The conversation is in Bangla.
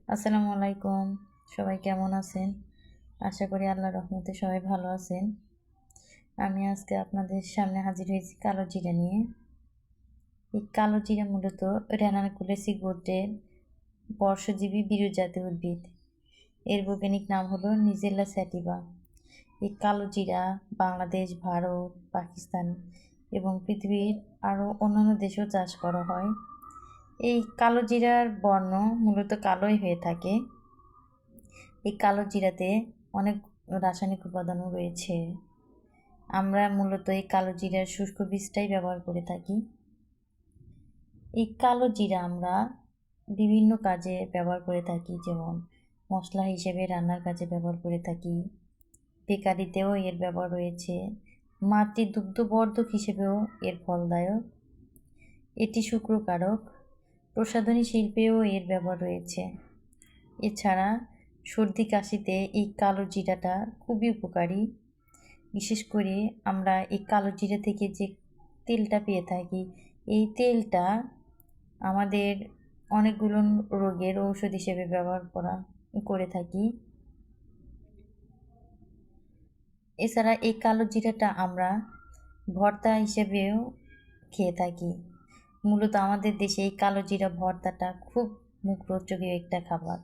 আসসালামু আলাইকুম। সবাই কেমন আছেন? আশা করি আল্লাহর রহমতে সবাই ভালো আছেন। আমি আজকে আপনাদের সামনে হাজির হয়েছি কালো জিরা নিয়ে। এই কালো জিরা মূলত রেনাকুলেসি গোত্রের বর্ষজীবী বিরুৎজাতীয় উদ্ভিদ। এর বৈজ্ঞানিক নাম হলো নিজেলা স্যাটিভা। এই কালো জিরা বাংলাদেশ, ভারত, পাকিস্তান এবং পৃথিবীর আরও অন্যান্য দেশেও চাষ করা হয়। এই কালো জিরার বর্ণ মূলত কালোই হয়ে থাকে। এই কালো জিরাতে অনেক রাসায়নিক উপাদানও রয়েছে। আমরা মূলত এই কালো জিরার শুষ্ক বীজটাই ব্যবহার করে থাকি। এই কালো জিরা আমরা বিভিন্ন কাজে ব্যবহার করে থাকি, যেমন মশলা হিসেবে রান্নার কাজে ব্যবহার করে থাকি, বেকারিতেও এর ব্যবহার রয়েছে, মাতৃদুগ্ধবর্ধক হিসেবেও এর ফলদায়ক, এটি শুক্রকারক, প্রসাধনী শিল্পেও এর ব্যবহার রয়েছে। এছাড়া সর্দি কাশিতে এই কালো জিরাটা খুবই উপকারী। বিশেষ করে আমরা এই কালো জিরা থেকে যে তেলটা পেয়ে থাকি, এই তেলটা আমাদের অনেকগুলো রোগের ঔষধ হিসেবে ব্যবহার করে থাকি। এছাড়া এই কালো জিরাটা আমরা ভর্তা হিসেবেও খেয়ে থাকি। মূলত আমাদের দেশে এই কালো জিরা ভর্তাটা খুব মুখরোচক একটা খাবার।